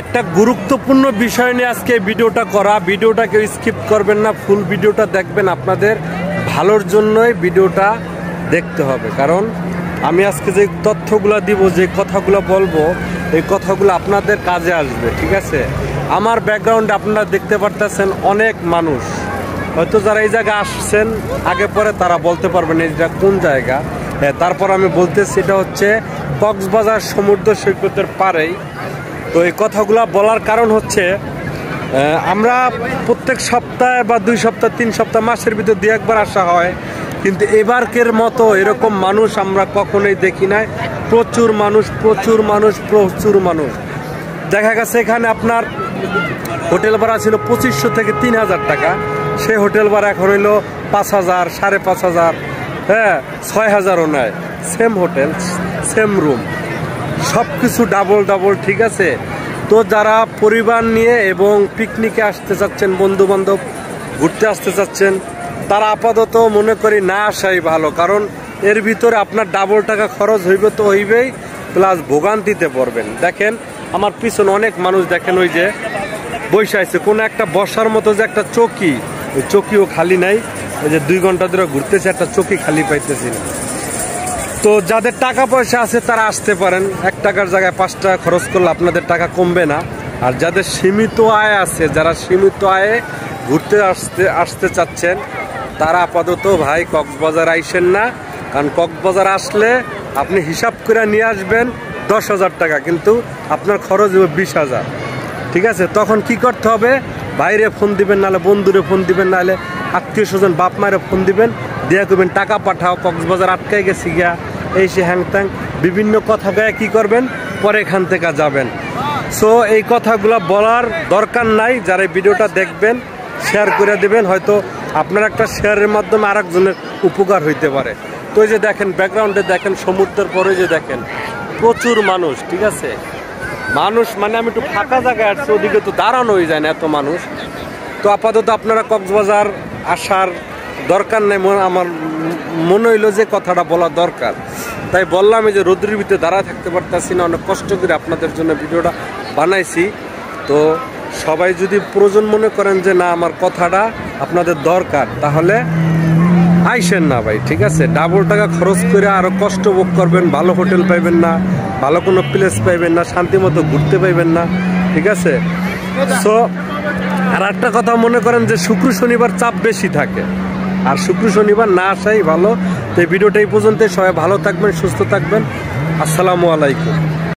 একটা গুরুত্বপূর্ণ বিষয় নিয়ে আজকে ভিডিওটা করা। ভিডিওটা কেউ স্কিপ করবেন না, ফুল ভিডিওটা দেখবেন। আপনাদের ভালোর জন্যই ভিডিওটা দেখতে হবে, কারণ আমি আজকে যে তথ্যগুলো দিব, যে কথাগুলো বলবো, এই কথাগুলো আপনাদের কাজে আসবে। ঠিক আছে, আমার ব্যাকগ্রাউন্ডে আপনারা দেখতে পারতেছেন অনেক মানুষ, হয়তো যারা এই জায়গায় আসছেন আগে পরে তারা বলতে পারবেন এটা কোন জায়গা। তারপর আমি বলতেছি এটা হচ্ছে কক্সবাজার সমুদ্র সৈকতের পাড়েই। তো এই কথাগুলো বলার কারণ হচ্ছে আমরা প্রত্যেক সপ্তাহে বা 2 সপ্তাহ 3 সপ্তাহ মাসের ভিতর 2-1 বার আসা হয়, কিন্তু এবারকের মতো এরকম মানুষ আমরা কখনোই দেখি নাই। প্রচুর মানুষ, প্রচুর মানুষ, প্রচুর মানুষ। দেখা গেছে এখানে আপনার হোটেল ভাড়া ছিল 2500 থেকে 3000 টাকা, সেই হোটেল ভাড়া এখন হইলো 5000, 5500, হ্যাঁ 6000ও নেয়। সেম হোটেল, সেম রুম, সব কিছু ডাবল ডাবল। ঠিক আছে, তো যারা পরিবার নিয়ে এবং পিকনিকে আসতে চাচ্ছেন, বন্ধু বান্ধব ঘুরতে আসতে চাচ্ছেন, তারা আপাতত মনে করি না আসাই ভালো, কারণ এর ভিতরে আপনার ডাবল টাকা খরচ হইবে তো হইবেই, প্লাস ভোগান্তিতে পড়বেন। দেখেন আমার পিছনে অনেক মানুষ, দেখেন ওই যে বসে আছে, কোনো একটা বসার মতো যে একটা চৌকি, ওই চৌকিও খালি নাই। ওই যে 2 ঘন্টা ধরে ঘুরতেছে, একটা চৌকি খালি পাইতেছি না। তো যাদের টাকা পয়সা আছে তারা আসতে পারেন, 1 টাকার জায়গায় 5 টাকা খরচ করলে আপনাদের টাকা কমবে না। আর যাদের সীমিত আয় আছে, যারা সীমিত আয়ে ঘুরতে আসতে চাচ্ছেন, তারা আপাতত ভাই কক্সবাজার আইসেন না, কারণ কক্সবাজার আসলে আপনি হিসাব করে নিয়ে আসবেন 10,000 টাকা, কিন্তু আপনার খরচ হবে 20,000। ঠিক আছে, তখন কি করতে হবে? বাইরে ফোন দিবেন, নাহলে বন্ধুরে ফোন দিবেন, নাহলে আত্মীয় স্বজন বাপ মায়ের ফোন দিবেন, দিয়ে করবেন টাকা পাঠাও, কক্সবাজার আটকাই গেছি গিয়া, এই সে হ্যাং ত্যাং বিভিন্ন কথা গায়ে কি করবেন, পরে এখান থেকে যাবেন। সো এই কথাগুলো বলার দরকার নাই। যারা ভিডিওটা দেখবেন শেয়ার করে দেবেন, হয়তো আপনার একটা শেয়ারের মাধ্যমে আরেকজনের উপকার হইতে পারে। তো এই যে দেখেন ব্যাকগ্রাউন্ডে দেখেন সমুদ্রের পরে যে দেখেন প্রচুর মানুষ। ঠিক আছে, মানুষ মানে আমি একটু ফাঁকা জায়গায় আসছি, ওদিকে তো দাঁড়ানো হয়ে যায় না এত মানুষ। তো আপাতত আপনারা কক্সবাজার আসার দরকার নেই, আমার মনে হইলো যে কথাটা বলা দরকার, তাই বললাম। এই যে রোদ্রের ভিতরে দাঁড়ায় থাকতে পারতেছি না, অনেক কষ্ট করে আপনাদের জন্য ভিডিওটা বানাইছি। তো সবাই যদি প্রয়োজন মনে করেন যে না আমার কথাটা আপনাদের দরকার, তাহলে আইসেন না ভাই। ঠিক আছে, ডাবল টাকা খরচ করে আরো কষ্ট ভোগ করবেন, ভালো হোটেল পাইবেন না, ভালো কোনো প্লেস পাইবেন না, শান্তি মতো ঘুরতে পাইবেন না। ঠিক আছে, সো আর একটা কথা মনে করেন যে শুক্র শনিবার চাপ বেশি থাকে, আর শুক্র শনিবার না আসাই ভালো। তো এই ভিডিওটা এই পর্যন্ত, সবাই ভালো থাকবেন, সুস্থ থাকবেন। আসসালামু আলাইকুম।